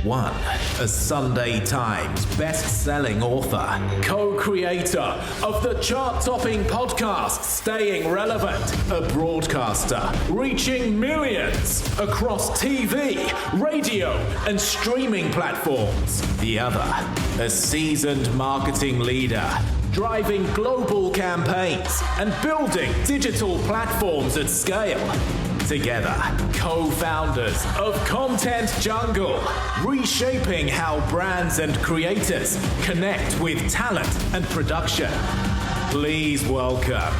One, a Sunday Times best-selling author, co-creator of the chart-topping podcast Staying Relevant, a broadcaster reaching millions across TV, radio, and streaming platforms. The other, a seasoned marketing leader, driving global campaigns and building digital platforms at scale. Together, co-founders of Content Jungle, reshaping how brands and creators connect with talent and production. Please welcome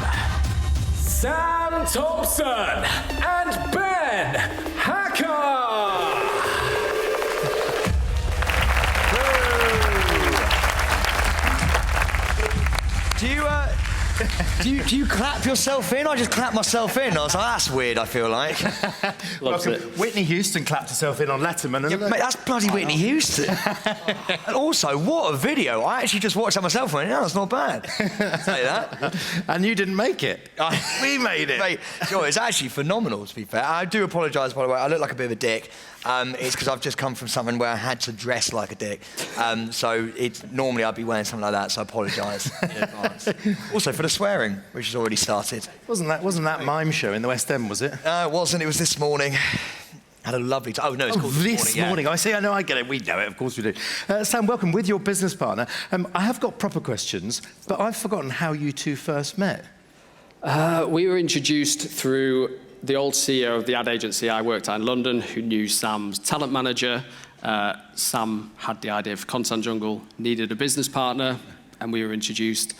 Sam Thompson and Ben Hacker. Do you clap yourself in? I just clap myself in. I was like, that's weird, I feel like. Welcome. Whitney Houston clapped herself in on Letterman. Yeah, mate, that's bloody Whitney Houston. And also, what a video. I actually just watched that myself and went, yeah, that's not bad. Say that. And you didn't make it. We made it. Mate, sure, it's actually phenomenal, to be fair. I do apologise, by the way. I look like a bit of a dick. It's because I've just come from something where I had to dress like a dick. So normally I'd be wearing something like that, so I apologise in advance. Also for the swearing, which has already started. Wasn't that mime show in the West End, was it? No, it wasn't. It was this morning. Had a lovely time. Oh, no, it's called this morning. Yeah. I see. I know. I get it. We know it. Of course we do. Sam, welcome with your business partner. I have got proper questions, but I've forgotten how you two first met. We were introduced through the old CEO of the ad agency I worked at in London, who knew Sam's talent manager. Sam had the idea for Content Jungle, needed a business partner, and we were introduced.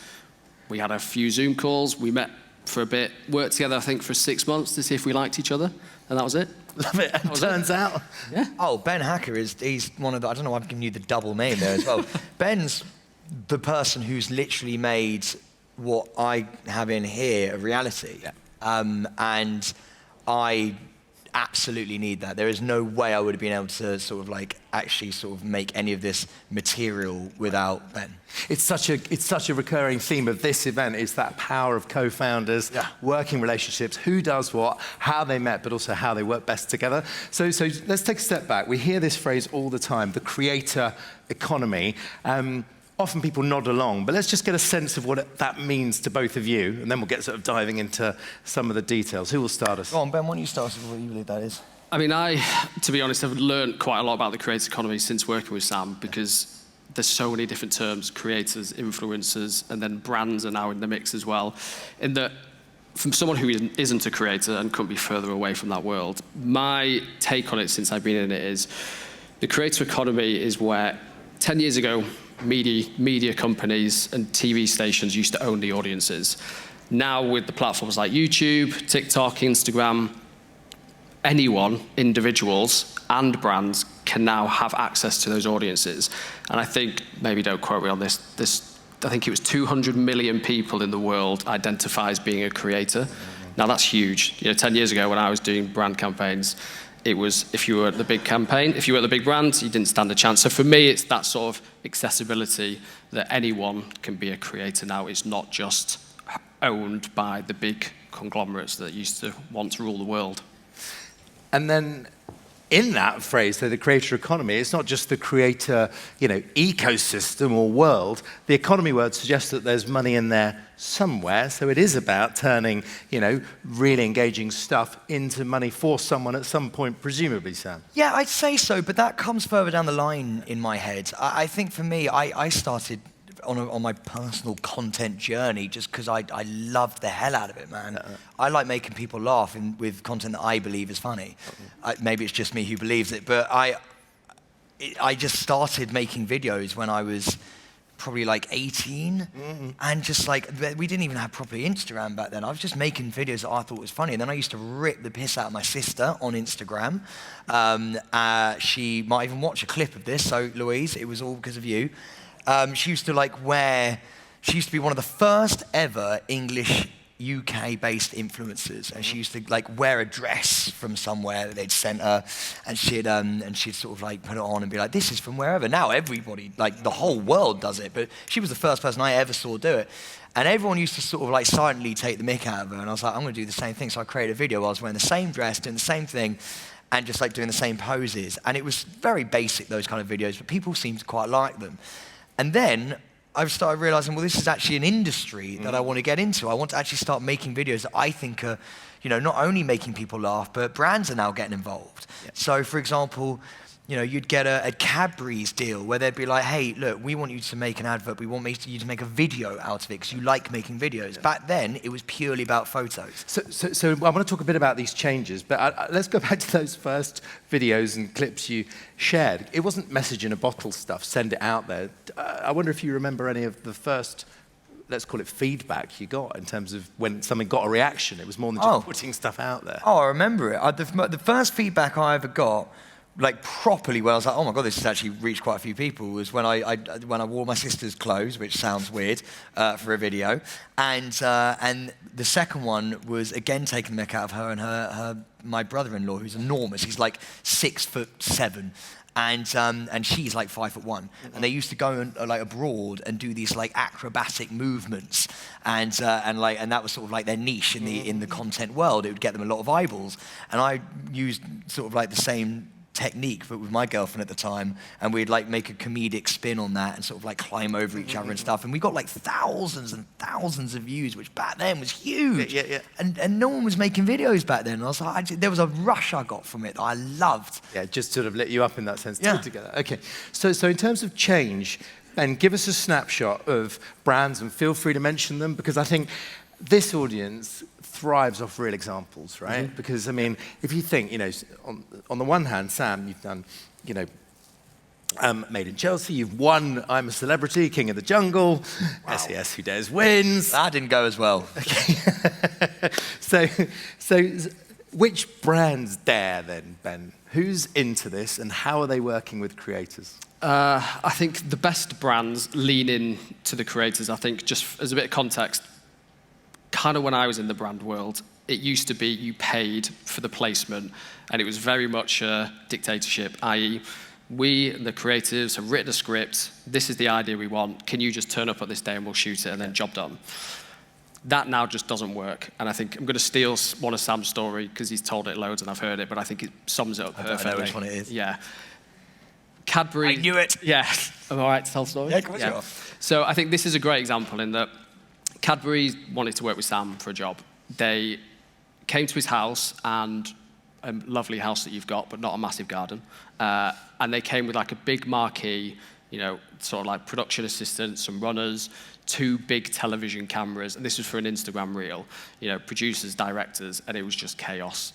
We had a few Zoom calls. We met for a bit, worked together, I think, for 6 months to see if we liked each other, and that was it. Love it. And turns out. Yeah. Oh, Ben Hacker he's one of the, I don't know why I've given you the double name there as well. Ben's the person who's literally made what I have in here a reality. Yeah. And I absolutely need that. There is no way I would have been able to actually make any of this material without Ben. It's such a recurring theme of this event is that power of co-founders, working relationships, who does what, how they met, but also how they work best together. So let's take a step back. We hear this phrase all the time, the creator economy. Often people nod along, but let's just get a sense of what that means to both of you, and then we'll get sort of diving into some of the details. Who will start us? Go on, Ben, why don't you start us with what you believe that is? I mean, to be honest, I've learned quite a lot about the creator economy since working with Sam, because there's so many different terms, creators, influencers, and then brands are now in the mix as well. In that, from someone who isn't a creator and couldn't be further away from that world, my take on it since I've been in it is the creator economy is where 10 years ago, media companies and TV stations used to own the audiences. Now with the platforms like YouTube, TikTok, Instagram, anyone, individuals and brands can now have access to those audiences. And I think, maybe don't quote me on this, I think it was 200 million people in the world identify as being a creator. Now that's huge. 10 years ago when I was doing brand campaigns, it was if you were at the big campaign, if you were at the big brand, you didn't stand a chance. So for me, it's that sort of accessibility that anyone can be a creator now. It's not just owned by the big conglomerates that used to want to rule the world. And then in that phrase, the creator economy, it's not just the creator, ecosystem or world. The economy word suggests that there's money in there somewhere. So it is about turning, really engaging stuff into money for someone at some point, presumably, Sam. Yeah, I'd say so, but that comes further down the line in my head. I think for me, I started on my personal content journey just because I loved the hell out of it, man. I like making people laugh with content that I believe is funny. Maybe it's just me who believes it, but I just started making videos when I was probably like 18, and just we didn't even have proper Instagram back then. I was just making videos that I thought was funny, and then I used to rip the piss out of my sister on Instagram. She might even watch a clip of this, so Louise, it was all because of you. She used to she used to be one of the first ever English UK-based influencers, and she used to wear a dress from somewhere that they'd sent her, and she'd sort of put it on and be like, "This is from wherever." Now everybody, the whole world, does it, but she was the first person I ever saw do it, and everyone used to sort of silently take the mick out of her, and I was like, I'm going to do the same thing. So I created a video where I was wearing the same dress, doing the same thing, and just like doing the same poses. And it was very basic, those kind of videos, but people seemed to quite like them. And then I've started realizing, well, this is actually an industry that I want to get into. I want to actually start making videos that I think are, not only making people laugh, but brands are now getting involved. Yeah. So, for example, you'd get a Cadbury's deal where they'd be like, hey, look, we want you to make an advert. We want you to make a video out of it because you like making videos. Yeah. Back then, it was purely about photos. So I want to talk a bit about these changes, but let's go back to those first videos and clips you shared. It wasn't message in a bottle stuff, send it out there. I wonder if you remember any of the first, let's call it feedback you got in terms of when something got a reaction. It was more than just putting stuff out there. Oh, I remember it. The first feedback I ever got, like properly, when I was like, oh my God, this has actually reached quite a few people, was when I wore my sister's clothes, which sounds weird for a video, and the second one was again taking the mick out of her and my brother-in-law, who's enormous. He's like 6'7", and she's like 5'1", and they used to go like abroad and do these like acrobatic movements, and that was sort of like their niche in the content world. It would get them a lot of eyeballs, and I used sort of like the same technique, but with my girlfriend at the time, and we'd like make a comedic spin on that and sort of like climb over each other and stuff, and we got like thousands and thousands of views, which back then was huge. Yeah. And no one was making videos back then, and I was like, there was a rush I got from it that I loved. Yeah, just sort of lit you up in that sense. Together. Okay, so in terms of change, Ben, give us a snapshot of brands, and feel free to mention them, because I think this audience thrives off real examples, right? Mm-hmm. Because, I mean, if you think, on the one hand, Sam, you've done, Made in Chelsea, you've won I'm a Celebrity, King of the Jungle, wow. SES Who Dares Wins. That didn't go as well. Okay. So which brands dare then, Ben? Who's into this, and how are they working with creators? I think the best brands lean in to the creators. I think, just as a bit of context, kind of when I was in the brand world, it used to be you paid for the placement, and it was very much a dictatorship, i.e., we, the creatives, have written a script, this is the idea we want, can you just turn up at this day and we'll shoot it, and then job done. That now just doesn't work, and I think I'm going to steal one of Sam's story, because he's told it loads and I've heard it, but I think it sums it up perfectly. I know which one it is. Yeah. Cadbury. I knew it. Yeah. Am I all right to tell the story? Yeah, of course you are. So I think this is a great example in that Cadbury wanted to work with Sam for a job. They came to his house, and a lovely house that you've got, but not a massive garden. And they came with like a big marquee, sort of like production assistants, some runners, 2 big television cameras, and this was for an Instagram reel, producers, directors, and it was just chaos.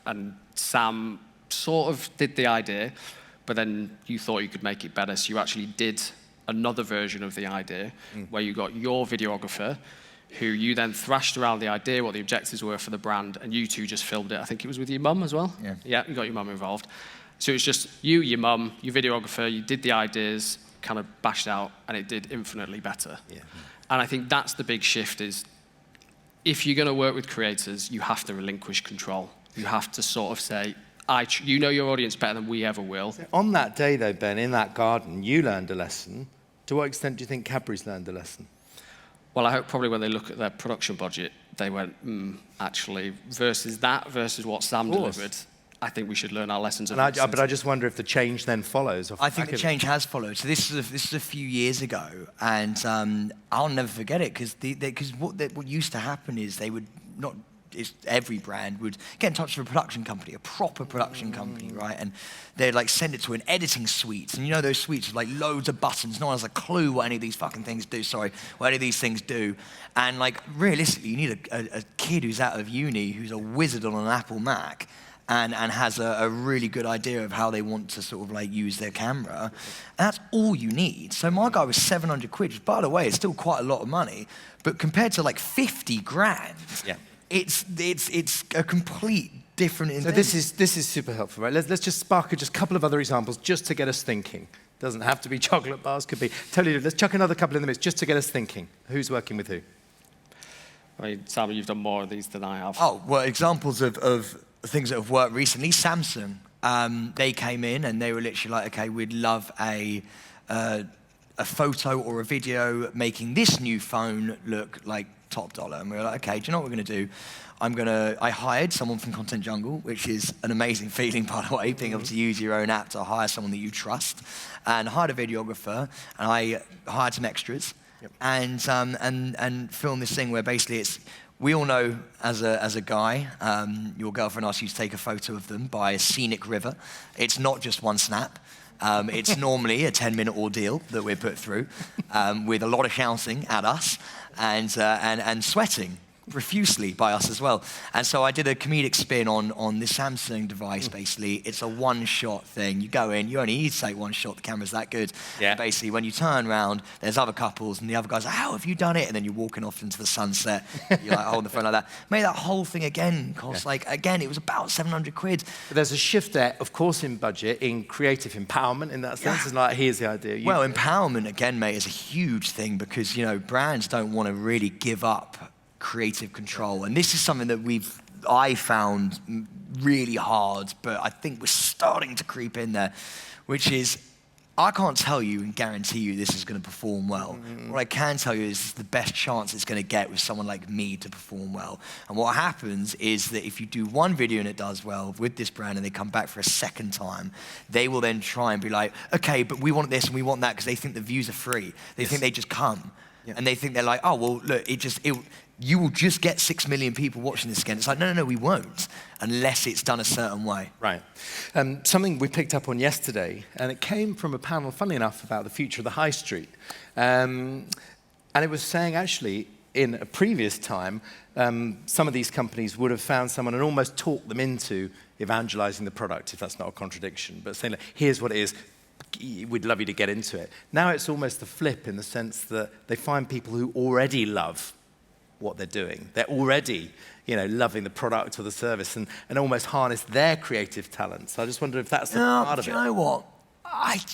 And Sam sort of did the idea, but then you thought you could make it better, so you actually did another version of the idea where you got your videographer, who you then thrashed around the idea, what the objectives were for the brand, and you two just filmed it. I think it was with your mum as well? Yeah, you got your mum involved. So it was just you, your mum, your videographer, you did the ideas, kind of bashed out, and it did infinitely better. Yeah. And I think that's the big shift is, if you're going to work with creators, you have to relinquish control. You have to sort of say, you know your audience better than we ever will. So on that day, though, Ben, in that garden, you learned a lesson. To what extent do you think Cadbury's learned a lesson? Well, I hope probably when they look at their production budget, they went, actually, versus what Sam delivered, I think we should learn our lessons. But I just wonder if the change then follows. I think the change has followed. So this is a few years ago, and I'll never forget it, because what used to happen is they would not. Every brand would get in touch with a production company, a proper production company, right? And they'd like send it to an editing suite. And those suites with like loads of buttons. No one has a clue what any of these fucking things do. What any of these things do. And like realistically, you need a kid who's out of uni, who's a wizard on an Apple Mac, and has a really good idea of how they want to sort of like use their camera. And that's all you need. So my guy was 700 quid, which by the way, is still quite a lot of money. But compared to like 50 grand, it's a complete different So this is super helpful, right? Let's just spark just a couple of other examples just to get us thinking. Doesn't have to be chocolate bars, could be totally. Let's chuck another couple in the mix just to get us thinking. Who's working with who? I mean, Sam, you've done more of these than I have. Oh, well, examples of things that have worked recently. Samsung, they came in and they were literally like, okay, we'd love a photo or a video making this new phone look like top dollar. And we were like, okay, do you know what we're going to do? I hired someone from Content Jungle, which is an amazing feeling, by the way, being able to use your own app to hire someone that you trust, and hired a videographer, and I hired some extras, and filmed this thing where basically we all know as a guy, your girlfriend asks you to take a photo of them by a scenic river. It's not just one snap. It's normally a 10-minute ordeal that we're put through, with a lot of shouting at us and sweating profusely by us as well. And so I did a comedic spin on this Samsung device, basically. It's a one-shot thing. You go in, you only need to take one shot, the camera's that good. Yeah. Basically, when you turn around, there's other couples, and the other guy's like, how have you done it? And then you're walking off into the sunset. You're like holding the phone like that. Made that whole thing again cost, it was about 700 quid. But there's a shift there, of course, in budget, in creative empowerment in that sense. It's like, here's the idea. Well, empowerment, again, mate, is a huge thing because, brands don't want to really give up creative control. And this is something that I found really hard, but I think we're starting to creep in there, which is, I can't tell you and guarantee you this is going to perform well. What I can tell you is the best chance it's going to get with someone like me to perform well. And what happens is that if you do one video and it does well with this brand and they come back for a second time, they will then try and be like, okay, but we want this and we want that, because they think the views are free. They think they just come. And they think they're like, oh, well, look, you will just get 6 million people watching this again. It's like, no, we won't, unless it's done a certain way. Right. Something we picked up on yesterday, and it came from a panel, funnily enough, about the future of the high street. And it was saying, actually, in a previous time, some of these companies would have found someone and almost talked them into evangelizing the product, if that's not a contradiction, but saying, here's what it is. We'd love you to get into it. Now it's almost the flip, in the sense that they find people who already love what they're doing. They're already, loving the product or the service, and almost harness their creative talents. So I just wonder if that's part of it. You know what?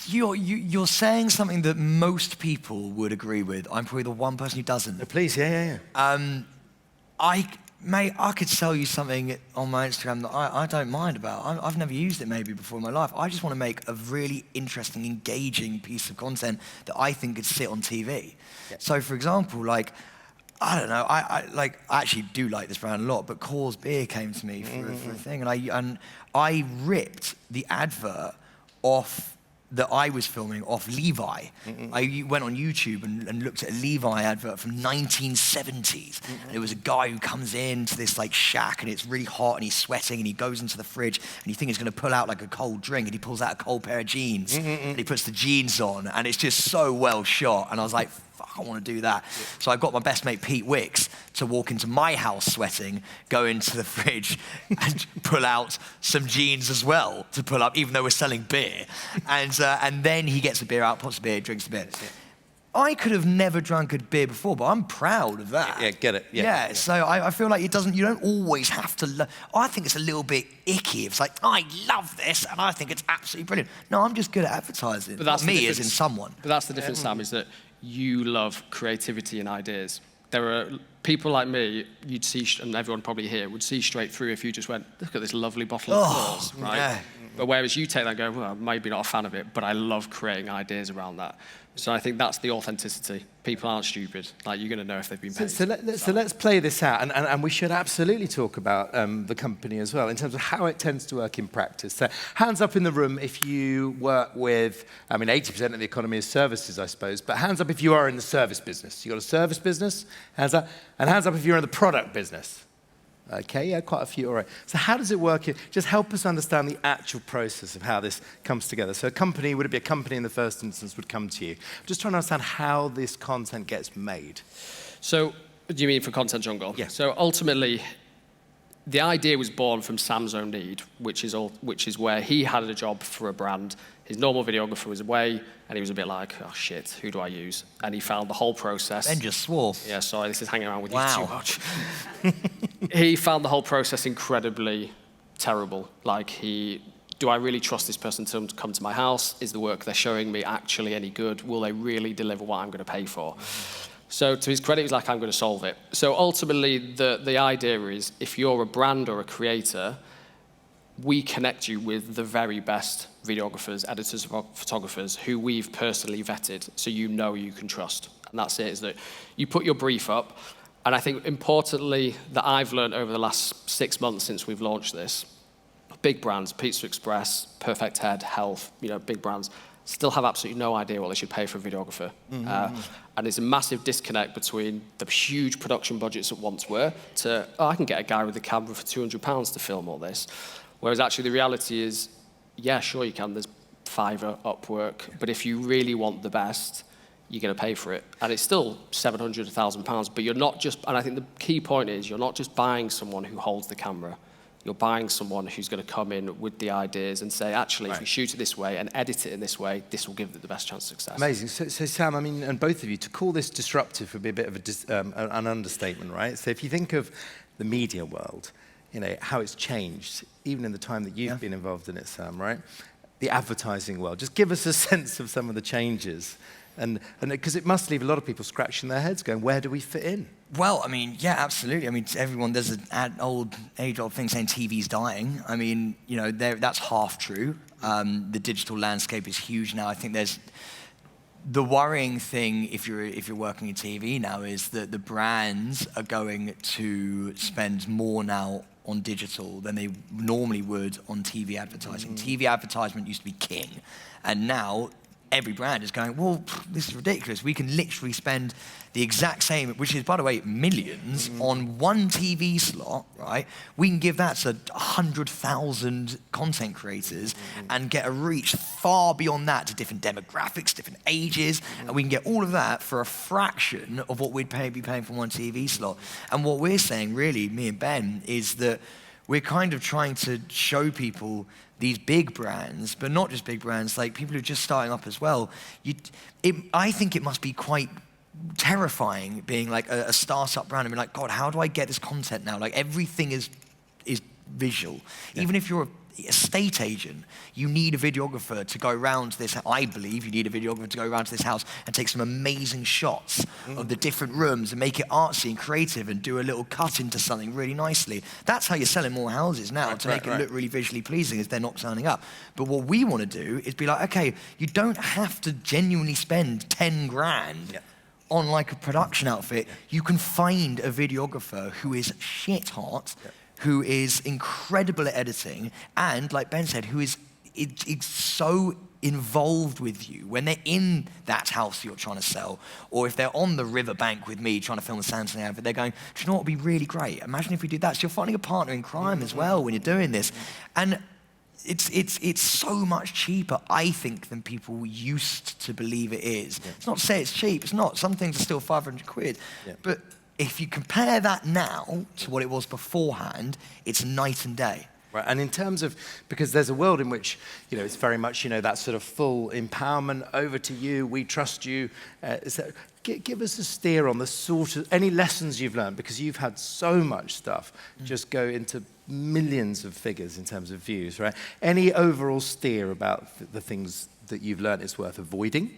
You're saying something that most people would agree with. I'm probably the one person who doesn't. Please, yeah. Mate, I could sell you something on my Instagram that I don't mind about. I've never used it maybe before in my life. I just want to make a really interesting, engaging piece of content that I think could sit on TV. Yeah. So, for example, I don't know, I actually do like this brand a lot, but Coors Beer came to me for a thing, and I ripped the advert off that I was filming off Levi. I went on YouTube and looked at a Levi advert from 1970s. And it was a guy who comes into this shack, and it's really hot, and he's sweating, and he goes into the fridge, and you think he's gonna pull out a cold drink, and he pulls out a cold pair of jeans, and he puts the jeans on, and it's just so well shot. And I was like, fuck, I wanna do that. So I got my best mate Pete Wicks to walk into my house sweating, go into the fridge and pull out some jeans as well to pull up, even though we're selling beer. And then he gets the beer out, pops the beer, drinks the beer. I could have never drunk a beer before, but I'm proud of that. Yeah, get it. Yeah. So I feel like you don't always have to I think it's a little bit icky. It's like, I love this, and I think it's absolutely brilliant. No, I'm just good at advertising. But that's not me as in someone. But that's the difference, Sam, is that you love creativity and ideas. There are people like me, you'd see, and everyone probably here, would see straight through if you just went, look at this lovely bottle of Coors, right? Yeah. But whereas you take that and go, well, I'm maybe not a fan of it, but I love creating ideas around that. So I think that's the authenticity. People aren't stupid. You're going to know if they've been paid. So let's play this out, and we should absolutely talk about the company as well, in terms of how it tends to work in practice. So hands up in the room if you work with, 80% of the economy is services, I suppose, but hands up if you are in the service business. You got a service business, hands up, and hands up if you're in the product business. Okay, yeah, quite a few, all right. So how does it work? Just help us understand the actual process of how this comes together. So would it be a company in the first instance would come to you? I'm just trying to understand how this content gets made. So, do you mean for Content Jungle? Yeah. So ultimately, the idea was born from Sam's own need, which is where he had a job for a brand. His normal videographer was away, and he was a bit like, oh shit, who do I use? And he found the whole process. Ben just swore. Yeah, sorry, this is hanging around with you too much. He found the whole process incredibly terrible. Do I really trust this person to come to my house? Is the work they're showing me actually any good? Will they really deliver what I'm going to pay for? So to his credit, he was like, I'm going to solve it. So ultimately, the idea is, if you're a brand or a creator, we connect you with the very best videographers, editors, photographers who we've personally vetted, so you know you can trust. And that's it, is that you put your brief up, And I think importantly that I've learned over the last 6 months since we've launched this, big brands, Pizza Express, Perfect Head, Health, big brands, still have absolutely no idea what they should pay for a videographer. And there's a massive disconnect between the huge production budgets that once were to, I can get a guy with a camera for £200 to film all this. Whereas actually the reality is, yeah, sure you can, there's Fiverr, Upwork, but if you really want the best, you're going to pay for it. And it's still £700, £1,000, but you're not just, and I think the key point is, you're not just buying someone who holds the camera. You're buying someone who's going to come in with the ideas and say, actually, if we shoot it this way and edit it in this way, this will give it the best chance of success. Amazing. So Sam, I mean, and both of you, to call this disruptive would be a bit of an understatement, right? So if you think of the media world, how it's changed, even in the time that you've been involved in it, Sam, right? The advertising world. Just give us a sense of some of the changes. And because it must leave a lot of people scratching their heads going, where do we fit in? Well, I mean, yeah, absolutely. I mean, everyone, there's an age-old thing saying TV's dying. I mean, that's half true. The digital landscape is huge now. I think there's the worrying thing if you're working in TV now is that the brands are going to spend more now on digital than they normally would on TV advertising. TV advertisement used to be king, and now every brand is going, well, this is ridiculous. We can literally spend the exact same, which is, by the way, millions, on one TV slot, right? We can give that to 100,000 content creators and get a reach far beyond that to different demographics, different ages, and we can get all of that for a fraction of what we'd be paying for one TV slot. And what we're saying, really, me and Ben, is that we're kind of trying to show people these big brands, but not just big brands, like people who are just starting up as well. I think it must be quite terrifying being like a startup brand and be like, God, how do I get this content now? Like everything is visual. Yeah. Even if you're a estate agent, you need a videographer to go around to this. I believe you need a videographer to go around to this house and take some amazing shots of the different rooms and make it artsy and creative and do a little cut into something really nicely. That's how you're selling more houses now, to make it look really visually pleasing as they're not turning up. But what we want to do is be like, okay, you don't have to genuinely spend 10 grand on like a production outfit. You can find a videographer who is shit hot, who is incredible at editing, and like Ben said, who is so involved with you when they're in that house you're trying to sell, or if they're on the riverbank with me trying to film the Samsung outfit, they're going, do you know what would be really great? Imagine if we did that. So you're finding a partner in crime as well when you're doing this. And it's so much cheaper, I think, than people used to believe it is. It's not to say it's cheap, it's not. Some things are still 500 quid. But if you compare that now to what it was beforehand, it's night and day. Right, and in terms of, because there's a world in which, it's very much, that sort of full empowerment, over to you, we trust you. Give us a steer on the sort of, any lessons you've learned, because you've had so much stuff just go into millions of figures in terms of views, right? Any overall steer about the things that you've learned is worth avoiding?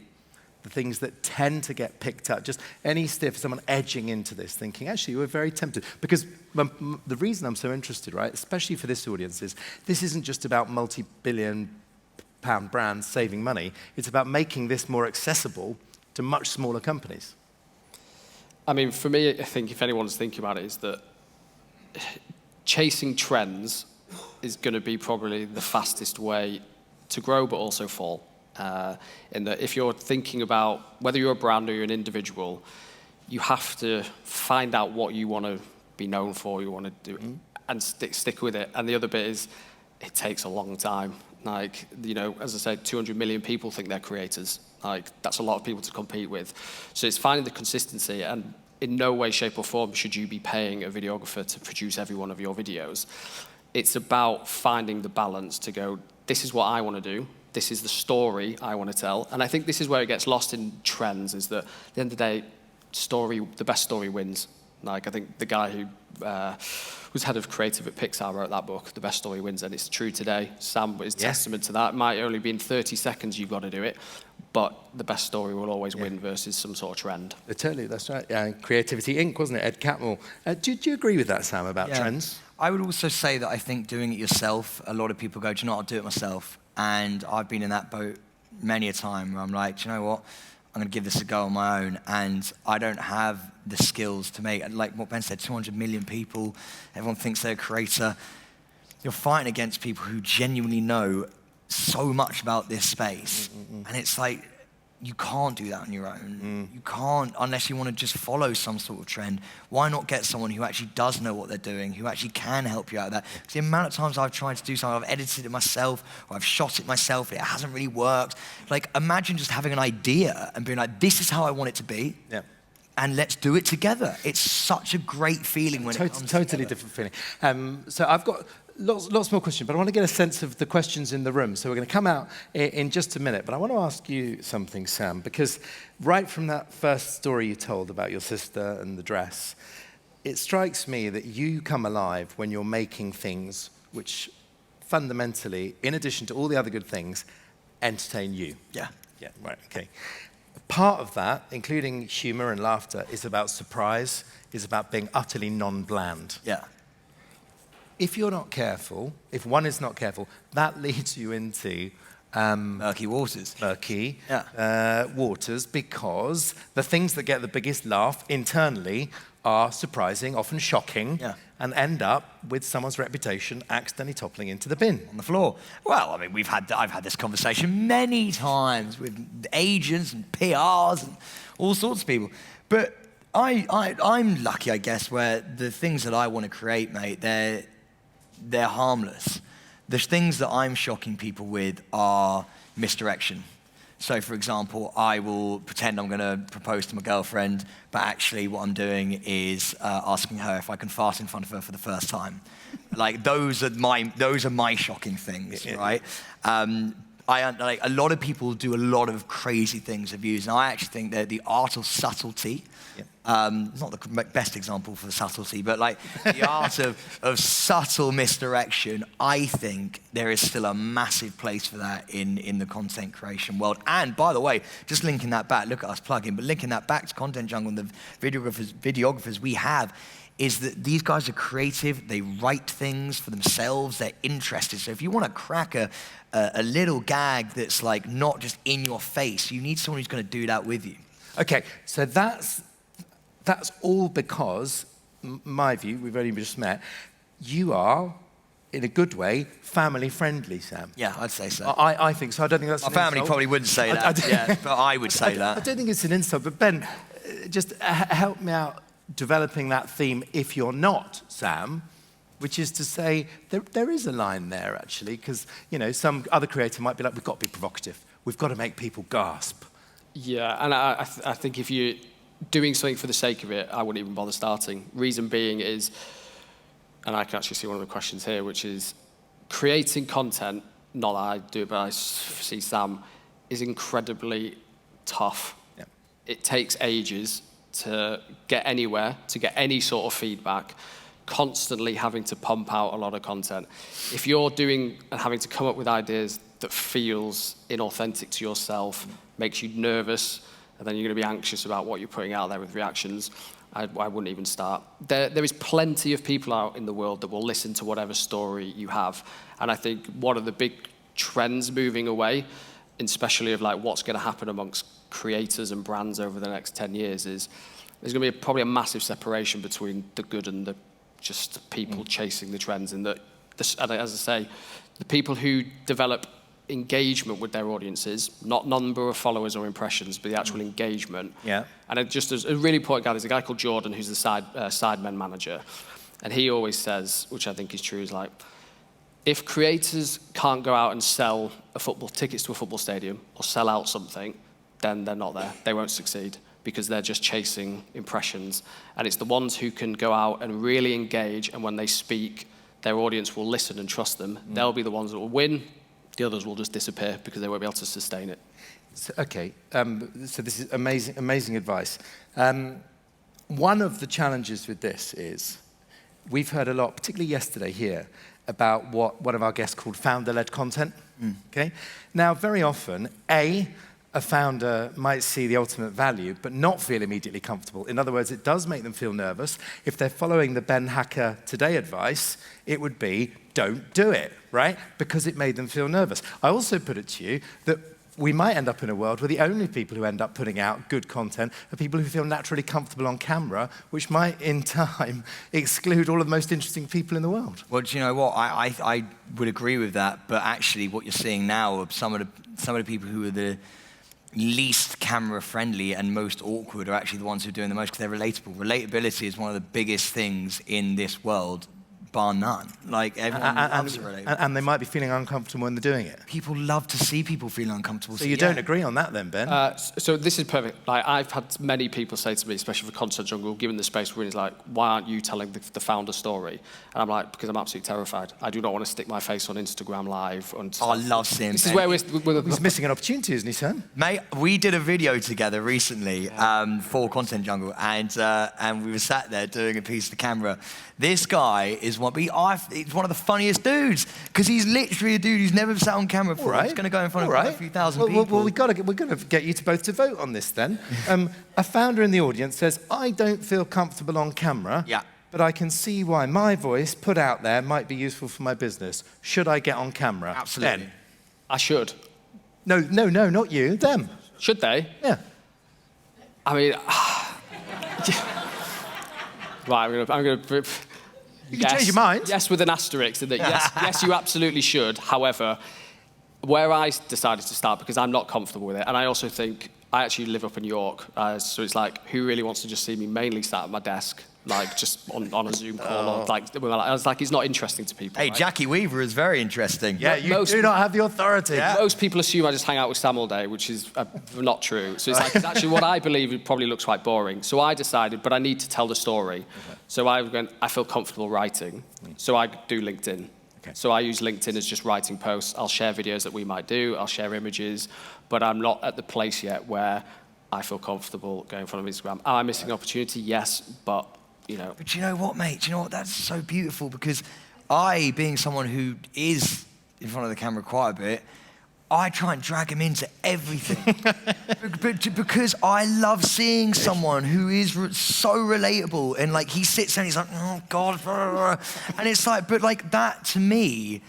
The things that tend to get picked up, just any steer for someone edging into this, thinking, actually, we're very tempted. Because the reason I'm so interested, right, especially for this audience, is this isn't just about multi-billion-pound brands saving money. It's about making this more accessible to much smaller companies. I mean, for me, I think if anyone's thinking about it, is that chasing trends is going to be probably the fastest way to grow, but also fall. In that if you're thinking about whether you're a brand or you're an individual, you have to find out what you want to be known for, you want to do, and stick with it. And the other bit is, it takes a long time. Like, as I said, 200 million people think they're creators. Like, that's a lot of people to compete with. So it's finding the consistency, and in no way, shape or form should you be paying a videographer to produce every one of your videos. It's about finding the balance to go, this is what I want to do. This is the story I want to tell. And I think this is where it gets lost in trends, is that at the end of the day, the best story wins. Like, I think the guy who was head of creative at Pixar wrote that book, The Best Story Wins, and it's true today. Sam is testament to that. It might only be in 30 seconds you've got to do it, but the best story will always win versus some sort of trend. Totally, that's right. Creativity Inc., wasn't it? Ed Catmull. Do you agree with that, Sam, about trends? I would also say that I think doing it yourself, a lot of people go, do you know what, I'll do it myself. And I've been in that boat many a time where I'm like, do you know what? I'm going to give this a go on my own, and I don't have the skills to make, like what Ben said, 200 million people, everyone thinks they're a creator. You're fighting against people who genuinely know so much about this space. And it's like, you can't do that on your own. You can't, unless you want to just follow some sort of trend. Why not get someone who actually does know what they're doing, who actually can help you out of that? Because the amount of times I've tried to do something, I've edited it myself, or I've shot it myself, it hasn't really worked. Like, imagine just having an idea and being like, this is how I want it to be. Yeah. And let's do it together. It's such a great feeling when it comes Totally together. different feeling. So I've got lots more questions, but I want to get a sense of the questions in the room. So we're going to come out in just a minute, but I want to ask you something, Sam, because right from that first story you told about your sister and the dress, it strikes me that you come alive when you're making things which fundamentally, in addition to all the other good things, entertain you. Yeah. Yeah, right, okay. Part of that, including humor and laughter, is about surprise, is about being utterly non-bland. Yeah. If you're not careful, if one is not careful, that leads you into Murky waters. Waters, because the things that get the biggest laugh internally are surprising, often shocking, and end up with someone's reputation accidentally toppling into the bin. On the floor. Well, I mean, I've had this conversation many times with agents and PRs and all sorts of people. But I'm lucky, I guess, where the things that I want to create, mate, they're harmless. The things that I'm shocking people with are misdirection. So, for example, I will pretend I'm going to propose to my girlfriend, but actually what I'm doing is asking her if I can fart in front of her for the first time. Like, those are my shocking things, right? Like, a lot of people do a lot of crazy things of views, and I actually think that the art of subtlety, it's not the best example for subtlety, but like the art of subtle misdirection, I think there is still a massive place for that in the content creation world. And by the way, just linking that back, look at us plugging, but linking that back to Content Jungle and the videographers we have, is that these guys are creative, they write things for themselves, they're interested. So if you want to crack a little gag that's like not just in your face, you need someone who's going to do that with you. Okay, so that's all because, my view, we've only just met, you are, in a good way, family-friendly, Sam. Yeah, I'd say so. I think so. I don't think that's My an family insult. probably wouldn't say that, but I would say that. I don't think it's an insult, but Ben, just help me out developing that theme if you're not, Sam, which is to say there is a line there, actually, because, you know, some other creator might be like, we've got to be provocative. We've got to make people gasp. Yeah, and I think if you're doing something for the sake of it, I wouldn't even bother starting. Reason being is, and I can actually see one of the questions here, which is creating content, not that I do it, but I see Sam, is incredibly tough. Yeah. It takes ages to get anywhere, to get any sort of feedback, constantly having to pump out a lot of content. If you're doing and having to come up with ideas that feels inauthentic to yourself, makes you nervous, and then you're going to be anxious about what you're putting out there with reactions, I wouldn't even start. There is plenty of people out in the world that will listen to whatever story you have. And I think one of the big trends moving away, especially of like what's going to happen amongst creators and brands over the next 10 years, is there's going to be probably a massive separation between the good and the just people chasing the trends. And that, as I say, the people who develop engagement with their audiences, not number of followers or impressions, but the actual engagement. Yeah. And just as a really important guy, there's a guy called Jordan who's the Sidemen manager, and he always says, which I think is true, is like, if creators can't go out and sell tickets to a football stadium or sell out something, then they're not there. They won't succeed because they're just chasing impressions. And it's the ones who can go out and really engage, and when they speak, their audience will listen and trust them. They'll be the ones that will win. The others will just disappear because they won't be able to sustain it. So, okay, so this is amazing advice. One of the challenges with this is we've heard a lot, particularly yesterday here, about what one of our guests called founder-led content. Okay, now very often, a founder might see the ultimate value, but not feel immediately comfortable. In other words, it does make them feel nervous. If they're following the Ben Hacker Today advice, it would be, don't do it, right? Because it made them feel nervous. I also put it to you that we might end up in a world where the only people who end up putting out good content are people who feel naturally comfortable on camera, which might, in time, exclude all of the most interesting people in the world. Well, do you know what? I would agree with that, but actually what you're seeing now are some of the people who are the least camera-friendly and most awkward are actually the ones who are doing the most because they're relatable. Relatability is one of the biggest things in this world, bar none. Like, everyone loves to relate. And they might be feeling uncomfortable when they're doing it. People love to see people feeling uncomfortable. So you don't agree on that then, Ben? So this is perfect. Like, I've had many people say to me, especially for Content Jungle, given the space we're in, is like, why aren't you telling the founder story? And I'm like, because I'm absolutely terrified. I do not want to stick my face on Instagram Live. I love seeing This is where we're He's missing an opportunity, isn't he, Sam? Mate, we did a video together recently for Content Jungle, and we were sat there doing a piece of the camera. This guy is he's one of the funniest dudes because he's literally a dude who's never sat on camera before. He's going to go in front of a few thousand people. Well, we're going to get you both to vote on this then. A founder in the audience says, I don't feel comfortable on camera, but I can see why my voice put out there might be useful for my business. Should I get on camera? Absolutely. Ben? I should. No, not you, them. Should they? Yeah. I mean, right, I'm going to. You can change your mind. Yes, with an asterisk. That yes, you absolutely should. However, where I decided to start, because I'm not comfortable with it, and I also think I actually live up in York, so it's like, who really wants to just see me mainly sat at my desk, like just on a Zoom call, or like I was like, it's not interesting to people. Hey, right? Jackie Weaver is very interesting. Yeah, you do not have the authority. Yeah. Most people assume I just hang out with Sam all day, which is not true. So it's like, it's actually what I believe it probably looks quite boring. So I decided, but I need to tell the story. Okay. So I feel comfortable writing. So I do LinkedIn. Okay. So I use LinkedIn as just writing posts. I'll share videos that we might do. I'll share images. But I'm not at the place yet where I feel comfortable going in front of Instagram. Am I missing an opportunity? Yes, but, you know. But you know what, mate? Do you know what? That's so beautiful because I, being someone who is in front of the camera quite a bit, I try and drag him into everything. Because I love seeing someone who is so relatable and like he sits there and he's like, oh God. And it's like, but like that to me,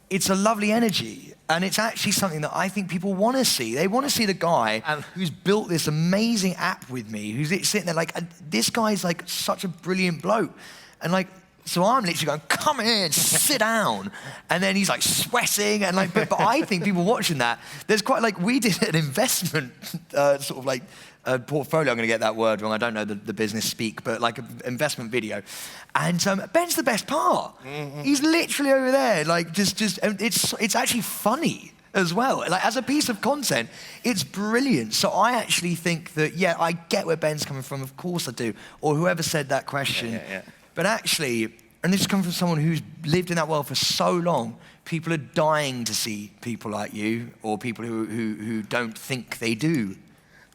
it's a lovely energy. And it's actually something that I think people want to see. They want to see the guy who's built this amazing app with me, who's sitting there like, this guy's like such a brilliant bloke. And like, so I'm literally going, come here, sit down. And then he's like sweating and like, but I think people watching that, there's quite like, we did an investment sort of like portfolio, I'm gonna get that word wrong, I don't know the business speak, but like an investment video. And Ben's the best part. Mm-hmm. He's literally over there, like it's actually funny as well. Like as a piece of content, it's brilliant. So I actually think that, yeah, I get where Ben's coming from, of course I do, or whoever said that question. Yeah. But actually, and this comes from someone who's lived in that world for so long, people are dying to see people like you, or people who don't think they do.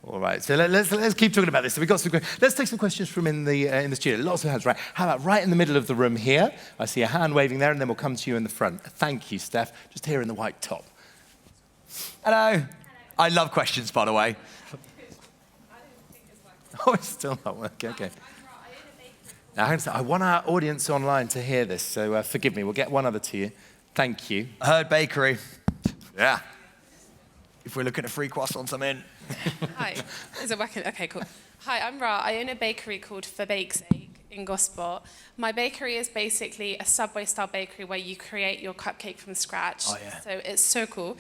All right, so let's keep talking about this. So we've got some. Let's take some questions from in the studio. Lots of hands, right? How about right in the middle of the room here? I see a hand waving there, and then we'll come to you in the front. Thank you, Steph. Just here in the white top. Hello. I love questions, by the way. Oh, it's still not working. Okay. Now, I want our audience online to hear this, so forgive me. We'll get one other to you. Thank you. Herd Bakery. Yeah. If we're looking at free croissants, I'm in. Hi. Is it working? Okay, cool. Hi, I'm Ra. I own a bakery called For Bake's Sake in Gosport. My bakery is basically a Subway-style bakery where you create your cupcake from scratch. Oh, yeah. So it's so cool.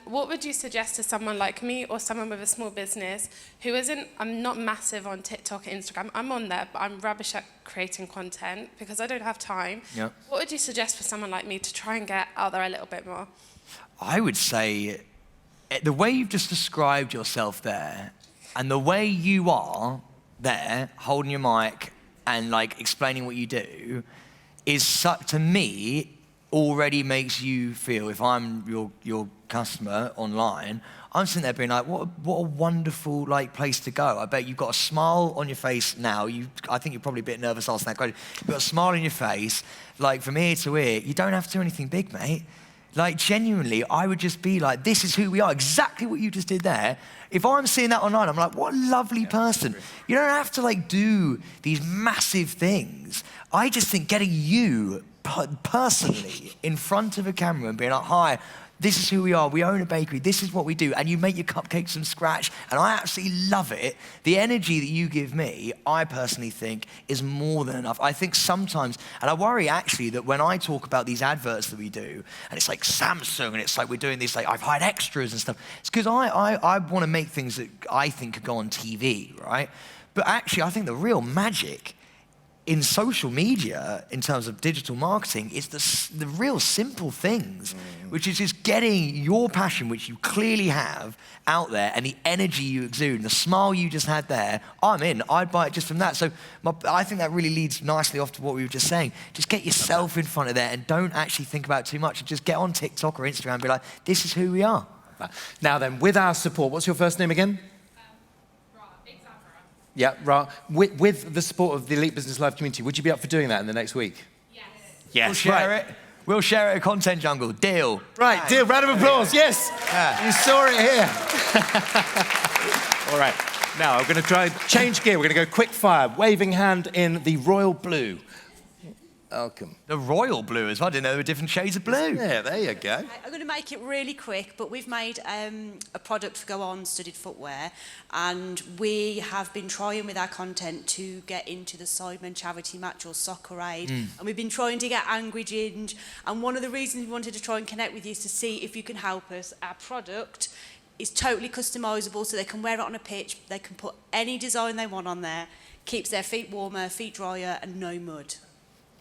What would you suggest to someone like me or someone with a small business who I'm not massive on TikTok and Instagram. I'm on there, but I'm rubbish at creating content because I don't have time. Yep. What would you suggest for someone like me to try and get out there a little bit more? I would say the way you've just described yourself there and the way you are there holding your mic and like explaining what you do is to me already makes you feel, if I'm your customer online, I'm sitting there being like, what a wonderful like place to go. I bet you've got a smile on your face now. I think you're probably a bit nervous asking that question. You've got a smile on your face, like from ear to ear. You don't have to do anything big, mate. Like genuinely, I would just be like, this is who we are, exactly what you just did there. If I'm seeing that online, I'm like, what a lovely person. You don't have to like do these massive things. I just think getting you personally in front of a camera and being like, hi, This is who we are. We own a bakery. This is what we do. And you make your cupcakes from scratch. And I absolutely love it. The energy that you give me, I personally think, is more than enough. I think sometimes, and I worry actually that when I talk about these adverts that we do, and it's like Samsung, and it's like we're doing this, like I've hired extras and stuff. It's because I want to make things that I think could go on TV, right? But actually, I think the real magic in social media, in terms of digital marketing, is the real simple things, which is just getting your passion, which you clearly have, out there, and the energy you exude, and the smile you just had there, I'm in. I'd buy it just from that. So I think that really leads nicely off to what we were just saying. Just get yourself in front of there, and don't actually think about it too much, and just get on TikTok or Instagram and be like, this is who we are. Now then, with our support, what's your first name again? Yeah, right. With the support of the Elite Business Live community, would you be up for doing that in the next week? Yes. Yes. We'll share it. We'll share it at Content Jungle. Deal. Right, deal. Round of applause. Yes. Yeah. You saw it here. All right. Now, I'm going to try and change gear. We're going to go quick fire. Waving hand in the royal blue. Welcome. The royal blue as well. I didn't know there were different shades of blue. Yeah, there you go. I'm going to make it really quick, but we've made a product for Go On studded footwear, and we have been trying with our content to get into the Sidemen charity match or Soccer Aid, and we've been trying to get Angry Ginge, and one of the reasons we wanted to try and connect with you is to see if you can help us. Our product is totally customisable, so they can wear it on a pitch, they can put any design they want on there, keeps their feet warmer, feet drier, and no mud.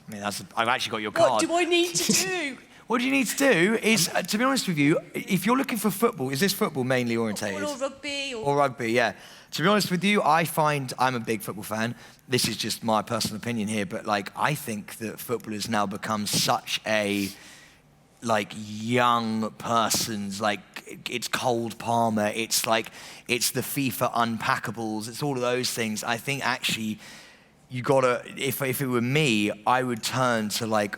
I mean, I've actually got your card. What do I need to do? What you need to do is, to be honest with you, if you're looking for football, is this football mainly orientated? Or rugby. Or rugby, yeah. To be honest with you, I find I'm a big football fan. This is just my personal opinion here, but like I think that football has now become such a like young person's, like it's Cold Palmer, it's like it's the FIFA unpackables, it's all of those things. I think actually you gotta, if it were me, I would turn to like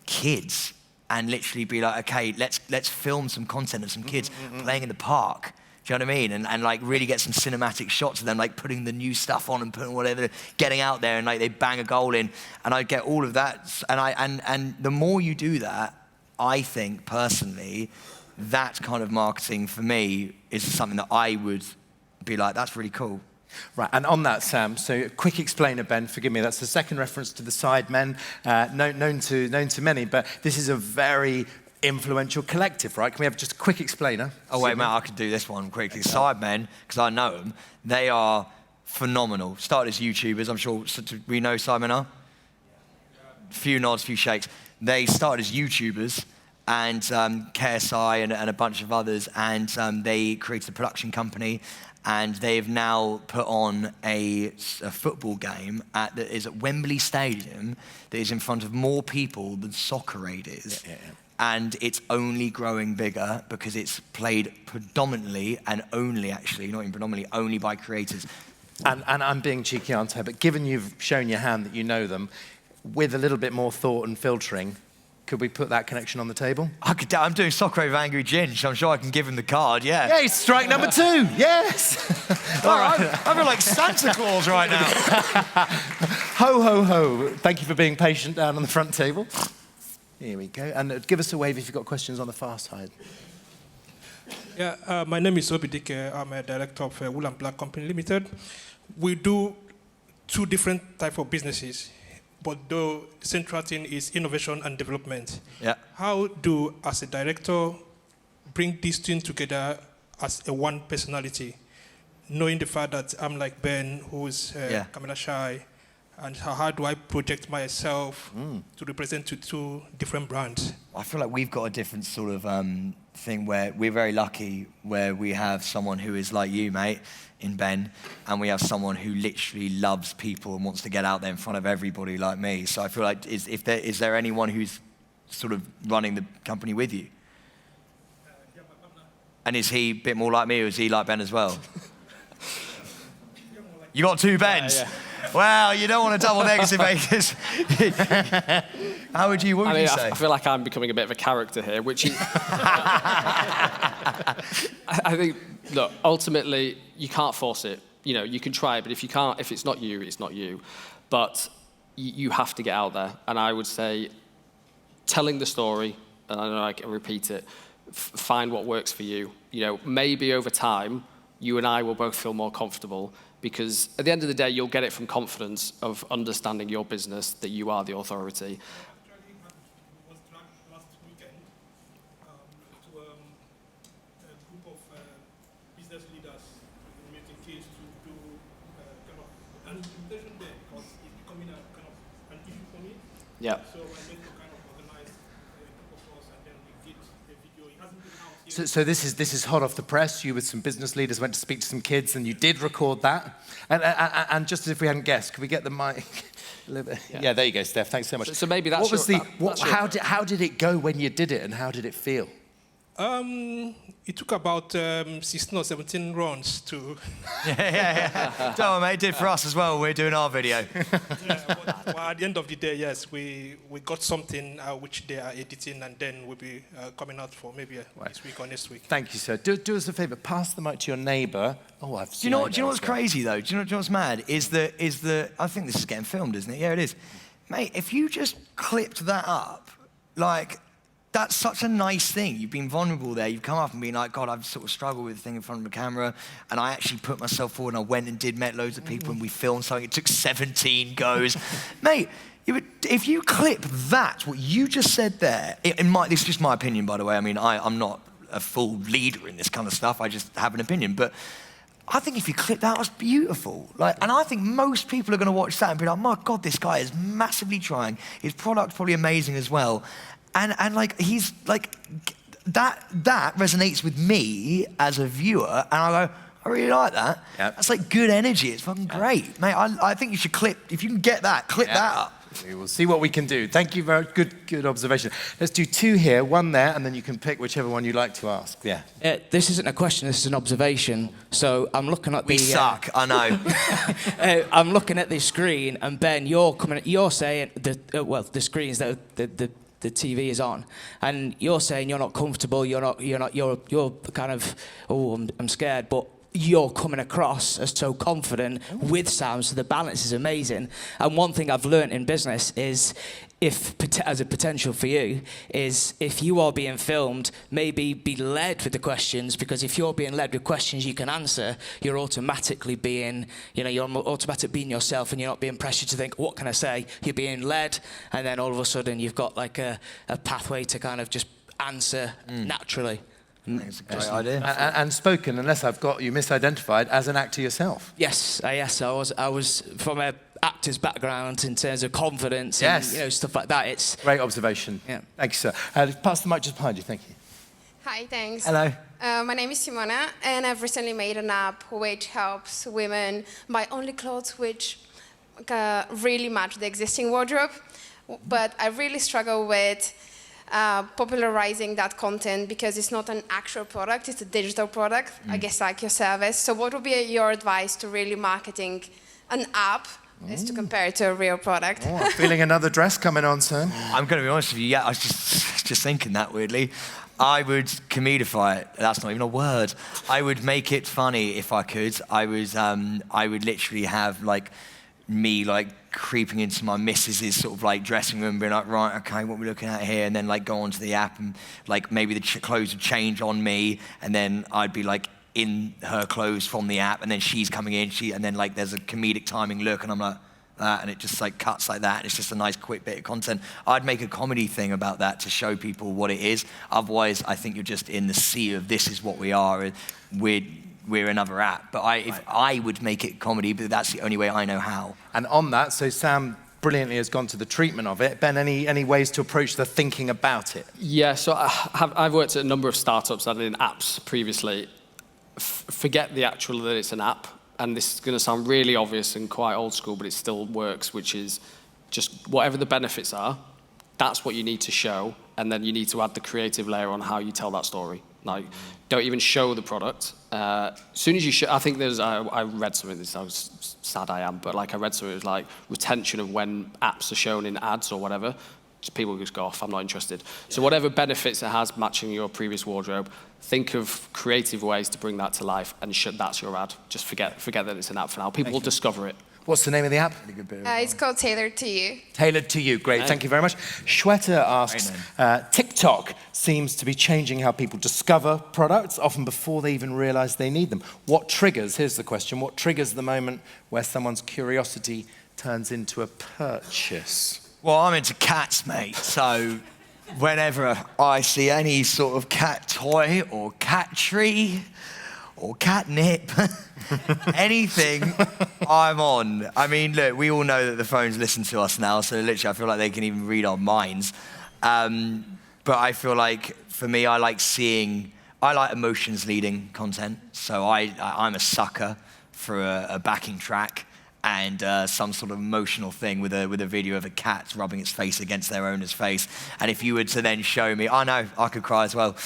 kids and literally be like, okay, let's film some content of some kids playing in the park. Do you know what I mean? And like really get some cinematic shots of them like putting the new stuff on and putting whatever, getting out there and like they bang a goal in, and I get all of that. And the more you do that, I think personally, that kind of marketing for me is something that I would be like, that's really cool. Right, and on that, Sam, so quick explainer, Ben, forgive me, that's the second reference to the Sidemen, known to many, but this is a very influential collective, right? Can we have just a quick explainer? Oh, wait, Matt, I could do this one quickly. Sidemen, because I know them, they are phenomenal. Started as YouTubers, I'm sure, we know Sidemen are? Few nods, few shakes. They started as YouTubers, and KSI and a bunch of others, and they created a production company, and they've now put on a football game that is at Wembley Stadium that is in front of more people than Soccer Aid is. Yeah. And it's only growing bigger because it's played predominantly and only, actually, not even predominantly, only by creators. And I'm being cheeky, aren't I? But given you've shown your hand that you know them, with a little bit more thought and filtering, could we put that connection on the table? I'm doing Soccer Aid with Angry Ginge. I'm sure I can give him the card, yeah. Yeah, strike number 2, yes. All right. I feel like Santa Claus right now. Ho, ho, ho. Thank you for being patient down on the front table. Here we go. And give us a wave if you've got questions on the far side. Yeah, my name is Obi Dike. I'm a director of Wool and Black Company Limited. We do 2 different types of businesses, but the central thing is innovation and development. Yeah. How do, as a director, bring these things together as a one personality, knowing the fact that I'm like Ben, who's camera shy, and how do I project myself to represent 2 different brands? I feel like we've got a different sort of thing where we're very lucky where we have someone who is like you, mate, in Ben, and we have someone who literally loves people and wants to get out there in front of everybody like me. So I feel like, is there anyone who's sort of running the company with you? And is he a bit more like me, or is he like Ben as well? You got 2 Bens? Yeah. Well, you don't want to double negative, because what would you say? I feel like I'm becoming a bit of a character here, which is... I think, look, ultimately, you can't force it. You know, you can try, but if it's not you, it's not you. But you have to get out there. And I would say, telling the story, and I know I can repeat it, find what works for you. You know, maybe over time, you and I will both feel more comfortable, because at the end of the day, you'll get it from confidence of understanding your business, that you are the authority. Was dragged last weekend to a group of business leaders meeting kids to do kind of an implementation there, because it's becoming a kind of an issue for me. Yeah. So I made to kind of organize a group of us, and then we did a video. It hasn't been out yet. So this is hot off the press. You with some business leaders went to speak to some kids, and you did record that. And just as if we hadn't guessed, could we get the mic? A little bit? Yeah, there you go, Steph. Thanks so much. So maybe that's how did it go when you did it, and how did it feel? It took about 16 or 17 runs to. Yeah. Don't worry, mate. It did for us as well. We're doing our video. But at the end of the day, yes, we got something which they are editing, and then we'll be coming out for maybe this week or next week. Thank you, sir. Do us a favour. Pass the mic to your neighbour. Oh, I've seen. Do you know what's crazy though? Do you know what's mad? Is that I think this is getting filmed, isn't it? Yeah, it is. Mate, if you just clipped that up, like. That's such a nice thing. You've been vulnerable there. You've come up and been like, God, I've sort of struggled with the thing in front of the camera. And I actually put myself forward and I went and met loads of people and we filmed something. It took 17 goes. Mate, if you clip that, what you just said there, this is just my opinion, by the way. I mean, I'm not a full leader in this kind of stuff. I just have an opinion. But I think if you clip that, was beautiful. And I think most people are going to watch that and be like, my God, this guy is massively trying. His product's probably amazing as well. And like he's like that resonates with me as a viewer, and I go, I really like that. Yep. That's like good energy. It's fucking great, mate. I think you should if you can get that, clip that up. We will see what we can do. Thank you very good observation. Let's do two here, one there, and then you can pick whichever one you'd like to ask. Yeah. This isn't a question. This is an observation. So I'm looking at We suck. I know. I'm looking at the screen, and Ben, you're saying the screens that the TV is on, and you're saying you're not comfortable, you're kind of, I'm scared, but you're coming across as so confident with Sam, so the balance is amazing. And one thing I've learned in business is, as a potential for you, is if you are being filmed, maybe be led with the questions, because if you're being led with questions you can answer, you're automatically being, you're automatically being yourself, and you're not being pressured to think, what can I say? You're being led, and then all of a sudden you've got like a pathway to kind of just answer naturally. That's a great idea. And spoken, unless I've got you misidentified, as an actor yourself. Yes, I was from a actor's background in terms of confidence and stuff like that. It's great observation. Yeah. Thank you, sir. Pass the mic just behind you. Thank you. Hi, thanks. Hello. My name is Simona, and I've recently made an app which helps women buy only clothes which really match the existing wardrobe. But I really struggle with popularizing that content, because it's not an actual product, it's a digital product, I guess, like your service. So what would be your advice to really marketing an app is to compare it to a real product? I'm feeling another dress coming on, Sam. I'm going to be honest with you, I was just thinking that weirdly. I would comedify it. That's not even a word. I would make it funny if I could. I would literally have me creeping into my missus's sort of dressing room, being like, right, okay, what are we looking at here? And then go onto the app and maybe the clothes would change on me, and then I'd be in her clothes from the app, and then she's coming in, and then there's a comedic timing look, and I'm like that, and it just cuts like that, and it's just a nice quick bit of content. I'd make a comedy thing about that to show people what it is. Otherwise, I think you're just in the sea of this is what we are, and we're another app. But I would make it comedy, but that's the only way I know how. And on that, so Sam brilliantly has gone to the treatment of it. Ben, any ways to approach the thinking about it? Yeah, so I've worked at a number of startups that did apps previously. Forget the actual that it's an app, and this is going to sound really obvious and quite old school, but it still works, which is just whatever the benefits are, that's what you need to show, and then you need to add the creative layer on how you tell that story. Don't even show the product. As soon as you show, I think I read something, this is how sad I am, but I read something, it was retention of when apps are shown in ads or whatever, people just go off, I'm not interested. So whatever benefits it has matching your previous wardrobe, think of creative ways to bring that to life, and that's your ad. Just forget that it's an app for now. People will discover it. What's the name of the app? It's called Tailored to You. Tailored to You. Great, thank you very much. Shweta asks, TikTok seems to be changing how people discover products, often before they even realize they need them. What triggers, here's the question, what triggers the moment where someone's curiosity turns into a purchase? Well, I'm into cats, mate, so whenever I see any sort of cat toy or cat tree or catnip, anything, I'm on. I mean, look, we all know that the phones listen to us now, so literally I feel like they can even read our minds. But I feel like, for me, I like emotions leading content. So I'm a sucker for a backing track and some sort of emotional thing with a video of a cat rubbing its face against their owner's face. And if you were to then show me, I know, I could cry as well.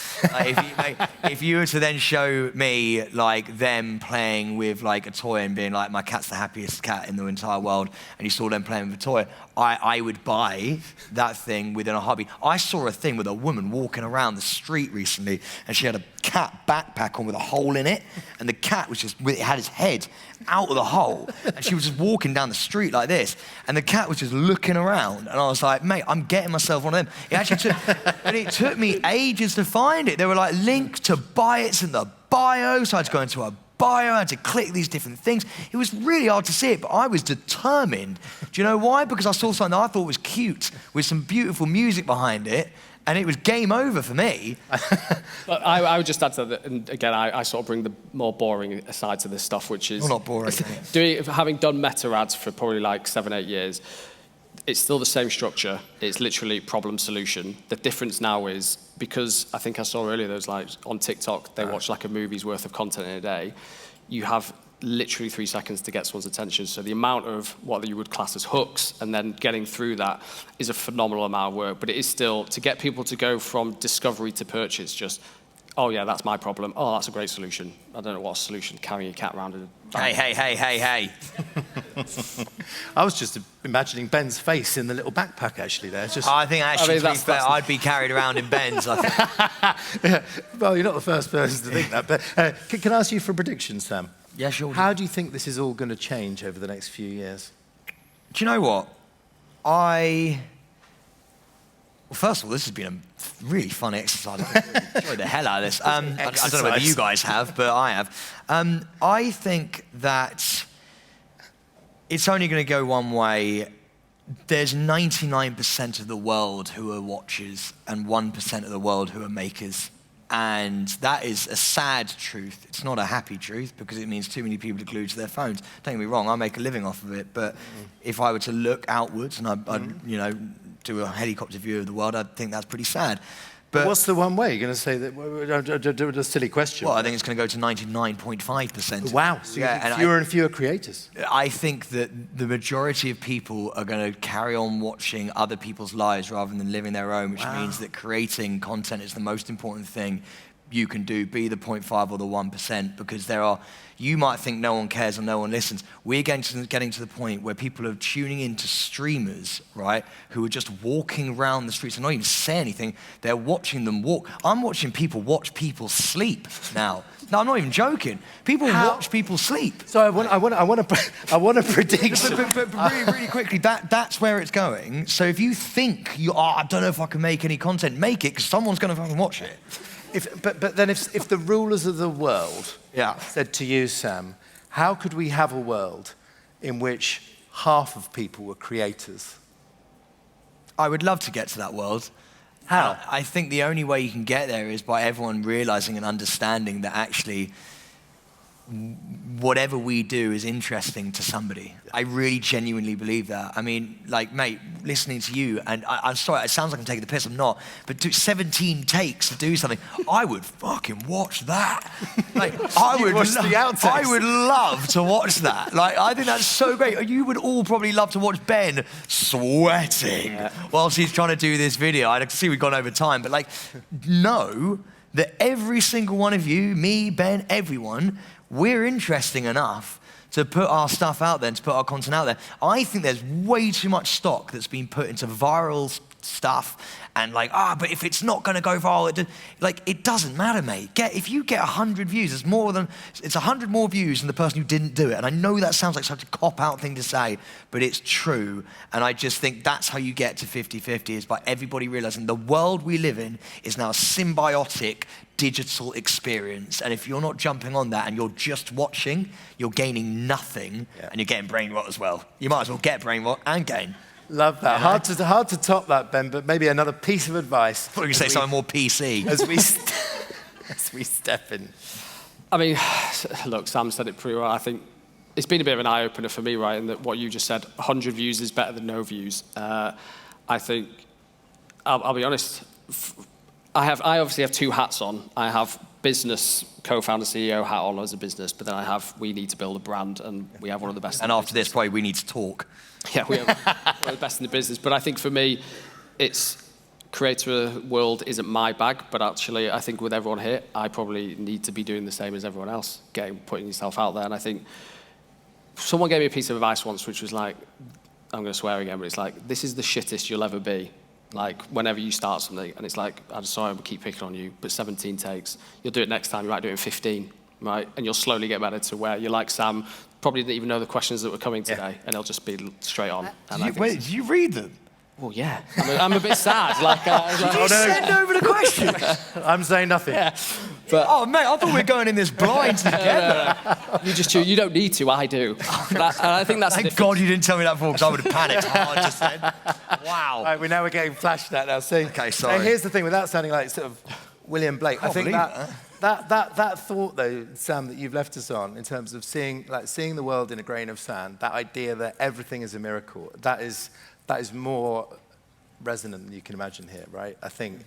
If you were to then show me like them playing with like a toy and being like, my cat's the happiest cat in the entire world, and you saw them playing with a toy, I would buy that thing within a hobby. I saw a thing with a woman walking around the street recently, and she had a cat backpack on with a hole in it, and the cat was just, it had its head out of the hole, and she was just walking down the street like this, and the cat was just looking around, and I was like, mate, I'm getting myself one of them. It took me ages to find it. There were like links to buy it in the bio, so I had to go into a bio, I had to click these different things. It was really hard to see it, but I was determined. Do you know why? Because I saw something that I thought was cute with some beautiful music behind it, and it was game over for me. I would just add to that, and again, I sort of bring the more boring side to this stuff, which is... Well, not boring. Having done meta ads for probably like 7-8 years, it's still the same structure. It's literally problem solution. The difference now is, because I think I saw earlier, there's like on TikTok, they watch like a movie's worth of content in a day. You have literally 3 seconds to get someone's attention. So the amount of what you would class as hooks and then getting through that is a phenomenal amount of work. But it is still, to get people to go from discovery to purchase, just, oh yeah, that's my problem. Oh, that's a great solution. I don't know what solution, carrying a cat around. Hey. I was just imagining Ben's face in the little backpack, actually, there. I think, actually, to be fair, I'd be carried around in Ben's, I think. Yeah. Well, you're not the first person to think that. But can I ask you for a prediction, Sam? Yeah, sure. How do you think this is all going to change over the next few years? Do you know what? Well, first of all, this has been a really fun exercise. I've enjoyed the hell out of this. I don't know whether you guys have, but I have. I think that it's only going to go one way. There's 99% of the world who are watchers and 1% of the world who are makers. And that is a sad truth. It's not a happy truth, because it means too many people are glued to their phones. Don't get me wrong, I make a living off of it, but if I were to look outwards and I'd do a helicopter view of the world, I'd think that's pretty sad. But what's the one way? You're going to say that, a silly question. Well, I think it's going to go to 99.5%. Wow, so yeah, fewer and fewer creators. I think that the majority of people are going to carry on watching other people's lives rather than living their own, which means that creating content is the most important thing you can do, be the 0.5 or the 1%, because you might think no one cares or no one listens. We're getting to the point where people are tuning into streamers, right, who are just walking around the streets and not even say anything. They're watching them walk. I'm watching people watch people sleep now. No, I'm not even joking. People watch people sleep. So I want to predict. But really quickly, that's where it's going. So if you think I don't know if I can make any content, make it, because someone's going to fucking watch it. But then if the rulers of the world said to you, Sam, how could we have a world in which half of people were creators? I would love to get to that world. How? I think the only way you can get there is by everyone realizing and understanding that actually whatever we do is interesting to somebody. I really genuinely believe that. I mean, like, mate, listening to you, and I'm sorry, it sounds like I'm taking the piss, I'm not, but 17 takes to do something, I would fucking watch that. Like, I would love to watch that. Like, I think that's so great. You would all probably love to watch Ben sweating whilst he's trying to do this video. I can see we've gone over time, but like, know that every single one of you, me, Ben, everyone, we're interesting enough to put our stuff out there and to put our content out there. I think there's way too much stock that's been put into viral stuff, and like, but if it's not going to go viral, it doesn't matter, mate. If you get 100 views, it's 100 more views than the person who didn't do it. And I know that sounds like such a cop-out thing to say, but it's true. And I just think that's how you get to 50-50, is by everybody realizing the world we live in is now a symbiotic digital experience. And if you're not jumping on that and you're just watching, you're gaining nothing, and you're getting brain rot as well. You might as well get brain rot and gain. Love that. Hard to top that, Ben, but maybe another piece of advice. I thought you were going to say something more PC. As we step in. I mean, look, Sam said it pretty well. I think it's been a bit of an eye-opener for me, right, in that what you just said, 100 views is better than no views. I think, I'll be honest, I obviously have two hats on. I have business co-founder, CEO hat on as a business, but then we need to build a brand, and we have one of the best. And after this, probably we need to talk. Yeah, we're the best in the business. But I think for me, it's creator world isn't my bag, but actually I think with everyone here, I probably need to be doing the same as everyone else, putting yourself out there. And I think someone gave me a piece of advice once, which was like, I'm going to swear again, but it's like, this is the shittest you'll ever be. Like, whenever you start something, and it's like, I'm sorry, I'm going to keep picking on you, but 17 takes. You'll do it next time, you might do it in 15, right? And you'll slowly get better to where you're like Sam, probably didn't even know the questions that were coming today, and it'll just be straight on. Did you read them? Well, yeah. I'm a bit sad. Did you send over the questions? I'm saying nothing. Yeah. But, mate, I thought we were going in this blind together. You don't need to, I do. And I think that's Thank God you didn't tell me that before, because I would have panicked hard just then. Wow. Right, we're getting flashed at now. So, okay, sorry. So here's the thing, without sounding like sort of William Blake, I think that thought, though, Sam, that you've left us on, in terms of seeing the world in a grain of sand, that idea that everything is a miracle, that is more resonant than you can imagine here, right? I think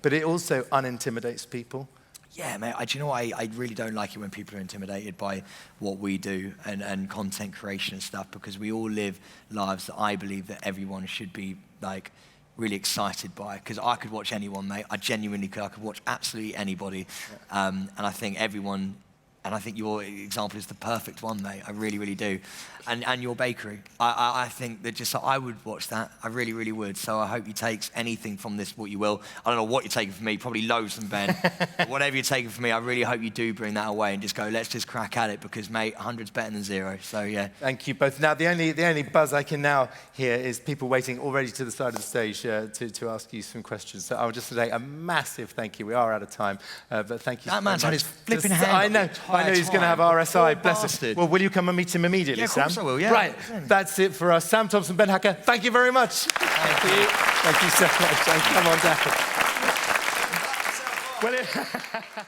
but it also unintimidates people. Yeah, mate, do you know what? I really don't like it when people are intimidated by what we do and content creation and stuff, because we all live lives that I believe that everyone should be, like, really excited by. Because I could watch anyone, mate. I genuinely could. I could watch absolutely anybody. Yeah. And I think I think your example is the perfect one, mate. I really, really do. And your bakery. I think that I would watch that. I really, really would. So I hope you take anything from this, what you will. I don't know what you're taking from me, probably loads from Ben. But whatever you're taking from me, I really hope you do bring that away and just go, let's just crack at it, because, mate, 100's better than 0. So, yeah. Thank you both. Now, the only buzz I can now hear is people waiting already to the side of the stage to ask you some questions. So I'll just say a massive thank you. We are out of time, but thank you. That man's had his flipping hand. I know he's going to have RSI. Bless him. Well, will you come and meet him immediately, yeah, Sam? Of course I will, yeah. Right. That's it for us. Sam Thompson, Ben Hacker, thank you very much. Thank you. Thank you so much. Come on down. Well,